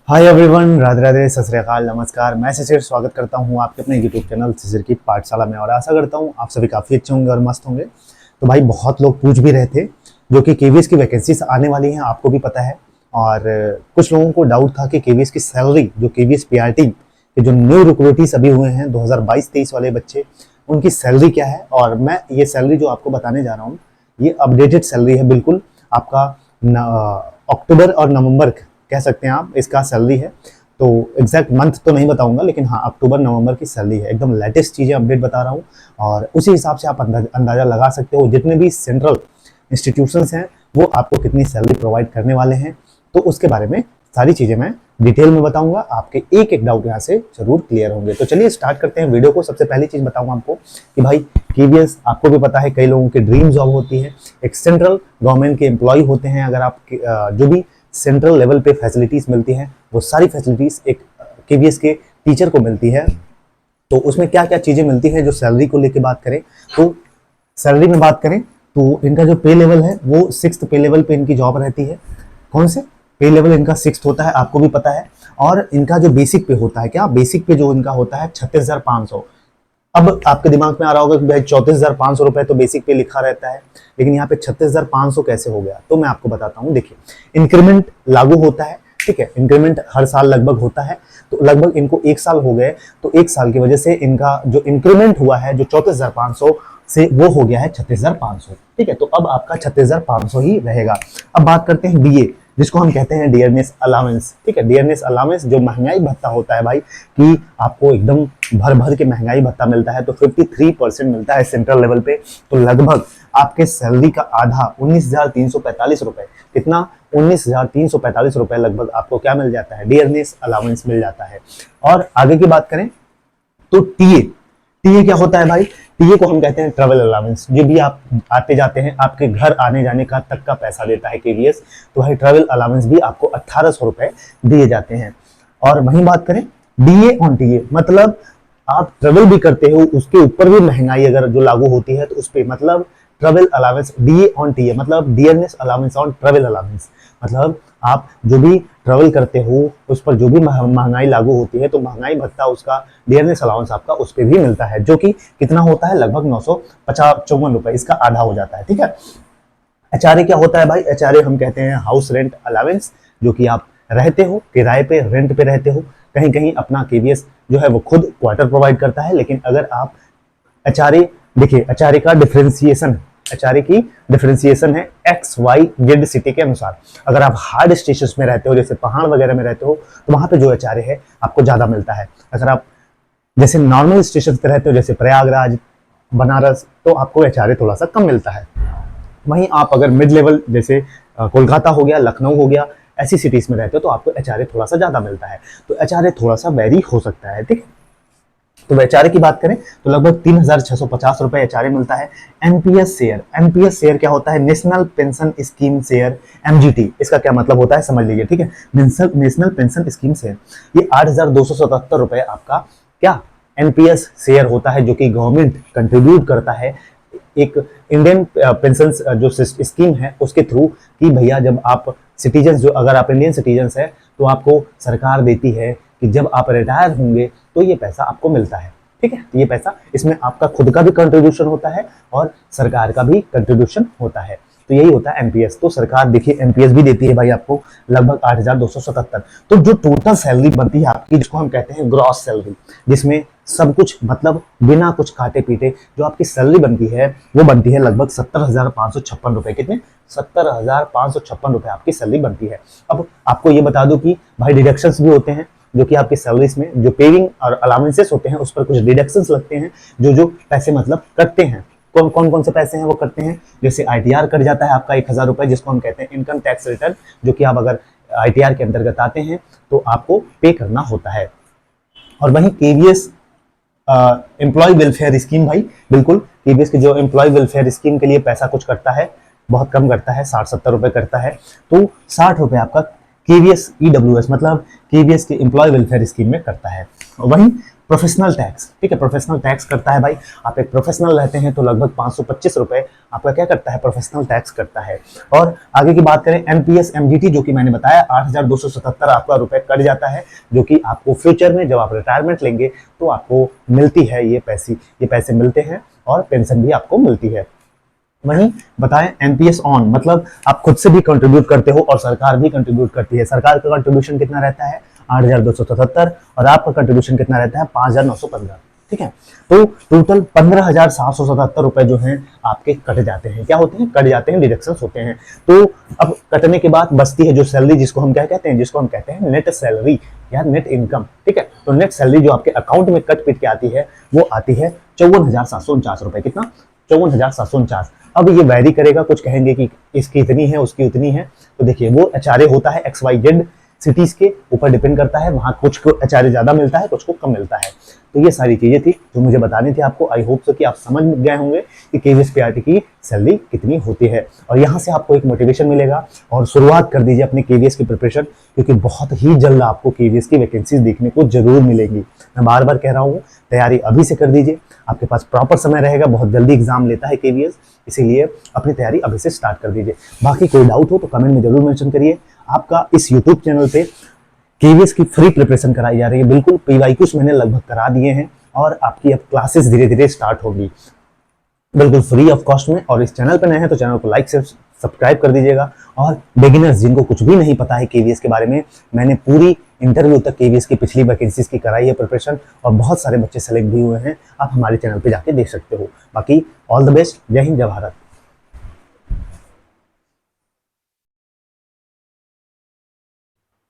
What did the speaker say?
Hi everyone, Radhe Radhe, सत श्री अकाल, नमस्कार। मैं शिशिर स्वागत करता हूं आपके अपने यूट्यूब चैनल शिशिर की पाठशाला में और आशा करता हूं आप सभी काफ़ी अच्छे होंगे और मस्त होंगे। तो भाई बहुत लोग पूछ भी रहे थे जो कि केवीएस की वैकेंसीज आने वाली हैं, आपको भी पता है। और कुछ लोगों को डाउट था कि केवीएस की सैलरी, जो केवीएस पीआरटी के जो न्यू रिक्रूटीज अभी हुए हैं 2022-23 वाले बच्चे, उनकी सैलरी क्या है। और मैं ये सैलरी जो आपको बताने जा रहा हूँ, ये अपडेटेड सैलरी है बिल्कुल। आपका अक्टूबर और नवंबर कह सकते हैं आप, इसका सैलरी है। तो एग्जैक्ट मंथ तो नहीं बताऊंगा, लेकिन हाँ अक्टूबर नवंबर की सैलरी है। एकदम लेटेस्ट चीज़ें अपडेट बता रहा हूँ और उसी हिसाब से आप अंदाजा लगा सकते हो जितने भी सेंट्रल इंस्टीट्यूशंस हैं वो आपको कितनी सैलरी प्रोवाइड करने वाले हैं। तो उसके बारे में सारी चीज़ें मैं डिटेल में बताऊंगा, आपके एक एक डाउट यहाँ से जरूर क्लियर होंगे। तो चलिए स्टार्ट करते हैं वीडियो को। सबसे पहली चीज़ बताऊंगा आपको कि भाई केवीएस, आपको भी पता है, कई लोगों की ड्रीम जॉब होती है। एक सेंट्रल गवर्नमेंट के एम्प्लॉय होते हैं। अगर आप जो भी सेंट्रल लेवल पे फैसिलिटीज मिलती हैं, वो सारी फैसिलिटीज एक केवीएस के टीचर को मिलती है। तो उसमें क्या क्या चीज़ें मिलती हैं, जो सैलरी को लेके बात करें तो सैलरी में बात करें तो इनका जो पे लेवल है वो 6th पे लेवल पे इनकी जॉब रहती है। कौन से पे लेवल इनका 6th होता है, आपको भी पता है। और इनका जो बेसिक पे होता है, क्या बेसिक पे जो इनका होता है 36,500। अब आपके दिमाग में आ रहा होगा कि भाई 34,500 रुपए तो बेसिक पे लिखा रहता है, लेकिन यहाँ पे 36,500 कैसे हो गया। तो मैं आपको बताता हूँ। देखिए, इंक्रीमेंट लागू होता है, ठीक है। इंक्रीमेंट हर साल लगभग होता है। तो लगभग इनको 1 साल हो गए, तो 1 साल की वजह से इनका जो इंक्रीमेंट हुआ है, जो 34,500 से वो हो गया है 36,500, ठीक है। तो अब आपका 36,500 ही रहेगा। अब बात करते हैं डीए, जिसको हम कहते हैं डियरनेस अलाउंस, ठीक है। डियरनेस अलाउंस जो महंगाई भत्ता होता है भाई, कि आपको एकदम भर भर के महंगाई भत्ता मिलता है। तो 53% मिलता है सेंट्रल लेवल पे। तो लगभग आपके सैलरी का आधा 19,345 रुपए, कितना 19,345 रुपए लगभग आपको क्या मिल जाता है, डियरनेस अलाउंस मिल जाता है। और आगे की बात करें तो टीए, टीए क्या होता है भाई, टीए को हम कहते हैं ट्रैवल अलाउंस। जो भी आप आते जाते हैं, आपके घर आने जाने का तक का पैसा देता है केवीएस। तो भाई ट्रैवल अलाउंस भी आपको 1,800 रुपए दिए जाते हैं। और वहीं बात करें डीए ऑन टीए, मतलब आप ट्रेवल भी करते हो, उसके ऊपर भी महंगाई अगर जो लागू होती है तो उस पर मतलब travel allowance, DA on TA मतलब dearness allowance on travel allowance. मतलब आप जो भी ट्रेवल करते हो उस पर जो भी महंगाई लागू होती है, तो महंगाई भत्ता उसका, डियरनेस अलाउंस आपका उस पर भी मिलता है, जो कि कितना होता है, लगभग 954 रुपए, इसका आधा हो जाता है, ठीक है। एचआरए क्या होता है भाई, एचआरए हम कहते हैं हाउस रेंट अलाउंस, जो कि आप रहते हो किराए पे, रेंट पे रहते हो। कहीं कहीं अपना केवीएस जो है वो खुद क्वार्टर प्रोवाइड करता है, लेकिन अगर आप एचआरए, देखिए एचआरए का डिफरेंशिएशन, एचआरए की डिफरेंशिएशन है एक्स वाई जेड सिटी के अनुसार। अगर आप हार्ड स्टेशन में रहते हो, जैसे पहाड़ वगैरह में रहते हो, तो वहां पे जो एचआरए है आपको ज्यादा मिलता है। अगर आप जैसे नॉर्मल स्टेशन पे रहते हो, जैसे प्रयागराज, बनारस, तो आपको एचआरए थोड़ा सा कम मिलता है। वहीं आप अगर मिड लेवल, जैसे कोलकाता हो गया, लखनऊ हो गया, ऐसी सिटीज में रहते हो, तो आपको एचआरए थोड़ा सा ज्यादा मिलता है। तो एचआरए थोड़ा सा वेरी हो सकता है, ठीक है। तो एचआरए की बात करें तो लगभग 3,650 रुपए एचआरए मिलता है। एनपीएस शेयर, एनपीएस शेयर क्या होता है, national pension scheme share, MGT, इसका क्या मतलब होता है समझ लीजिए, ठीक है। नेशनल पेंशन स्कीम शेयर, ये 8,277 रुपए आपका क्या एनपीएस शेयर होता है, जो कि गवर्नमेंट कंट्रीब्यूट करता है एक इंडियन पेंशन जो स्कीम है उसके थ्रू, कि भैया जब आप सिटीजन, जो अगर आप इंडियन सिटीजन है, तो आपको सरकार देती है कि जब आप रिटायर होंगे तो ये पैसा आपको मिलता है, ठीक है। तो ये पैसा, इसमें आपका खुद का भी कंट्रीब्यूशन होता है और सरकार का भी कंट्रीब्यूशन होता है। तो यही होता है एमपीएस। तो सरकार देखिए एमपीएस भी देती है भाई आपको लगभग 8,277। तो जो टोटल सैलरी बनती है आपकी, जिसको हम कहते हैं ग्रॉस सैलरी, जिसमें सब कुछ मतलब बिना कुछ काटे पीटे जो आपकी सैलरी बनती है, वो बनती है लगभग 70,556 रुपए। कितने, 70,556 रुपए आपकी सैलरी बनती है। अब आपको ये बता दूं कि भाई डिडक्शंस भी होते हैं, जो कि आपकी सैलरीज में जो पेइंग और अलाउंसेस होते हैं उस पर कुछ डिडक्शंस लगते हैं, जो जो पैसे मतलब कटते हैं। कौन से पैसे हैं वो कटते हैं, जैसे आईटीआर कट जाता है आपका 1,000 रुपए, जिसको हम कहते हैं इनकम टैक्स रिटर्न, जो कि आप अगर आईटीआर के अंतर्गत आते हैं तो आपको पे करना होता है। और वहीं केवीएस एम्प्लॉय वेलफेयर स्कीम, भाई बिल्कुल केवीएस की जो एम्प्लॉय वेलफेयर स्कीम के लिए पैसा कुछ करता है, बहुत कम करता है, 60-70 रुपए करता है। तो 60 रुपए आपका केवीएस ईडब्ल्यूएस मतलब केवीएस के एम्प्लॉय वेलफेयर स्कीम में करता है। वहीं प्रोफेशनल टैक्स, ठीक है, प्रोफेशनल टैक्स करता है भाई। आप एक प्रोफेशनल रहते हैं तो लगभग 525 रुपए आपका क्या करता है, प्रोफेशनल टैक्स करता है। और आगे की बात करें एनपीएस एमजीटी, जो कि मैंने बताया 8,277 आपका रुपए कट जाता है, जो कि आपको फ्यूचर में जब आप रिटायरमेंट लेंगे तो आपको मिलती है ये पैसे मिलते हैं, और पेंशन भी आपको मिलती है। वहीं बताएं एनपीएस ऑन, मतलब आप खुद से भी कंट्रीब्यूट करते हो और सरकार भी कंट्रीब्यूट करती है। सरकार का कंट्रीब्यूशन कितना रहता है, 8,277, और आपका कंट्रीब्यूशन कितना रहता है, 5,915, ठीक है। तो टोटल 15,777 रुपए जो हैं आपके कट जाते हैं। क्या होते हैं, कट जाते हैं, डिडक्शंस होते हैं। तो अब कटने के बाद बचती है जो सैलरी, जिसको हम क्या कहते हैं, जिसको हम कहते हैं नेट सैलरी या नेट इनकम, ठीक है। तो नेट सैलरी जो आपके अकाउंट में कट पीट के आती है वो आती है 54,749 रुपए। कितना, 54,749। अब ये वैरी करेगा, कुछ कहेंगे कि इसकी इतनी है उसकी उतनी है। तो देखिए वो एचआरए होता है XYZ सिटीज के ऊपर डिपेंड करता है, वहां कुछ को एचआरए ज्यादा मिलता है, कुछ को कम मिलता है। तो ये सारी चीजें थी जो मुझे बतानी थी आपको। आई होप सो कि आप समझ गए होंगे कि केवीएस पीआरटी की सैलरी कितनी होती है, और यहाँ से आपको एक मोटिवेशन मिलेगा। और शुरुआत कर दीजिए अपने केवीएस की प्रिपरेशन, क्योंकि बहुत ही जल्द आपको केवीएस की वैकेंसीज देखने को जरूर मिलेंगी। मैं बार बार कह रहा हूँ, तैयारी अभी से कर दीजिए, आपके पास प्रॉपर समय रहेगा। बहुत जल्दी एग्जाम लेता है केवीएस, इसीलिए अपनी तैयारी अभी से स्टार्ट कर दीजिए। बाकी कोई डाउट हो तो कमेंट में जरूर मेंशन करिए। आपका इस यूट्यूब चैनल पे केवीएस की फ्री प्रिपरेशन कराई जा रही है, बिल्कुल पीवाईक्यूज मैंने लगभग करा दिए हैं, और आपकी अब क्लासेस धीरे धीरे स्टार्ट होगी बिल्कुल फ्री ऑफ कॉस्ट में। और इस चैनल पर नए हैं तो चैनल को लाइक से सब्सक्राइब कर दीजिएगा। और बिगिनर्स जिनको कुछ भी नहीं पता है केवीएस के बारे में, मैंने पूरी इंटरव्यू तक केवीएस की पिछली वैकेंसीज की कराई है प्रिपरेशन, और बहुत सारे बच्चे सेलेक्ट भी हुए हैं। आप हमारे चैनल पे जाके देख सकते हो। बाकी ऑल द बेस्ट, जय हिंद, जय भारत।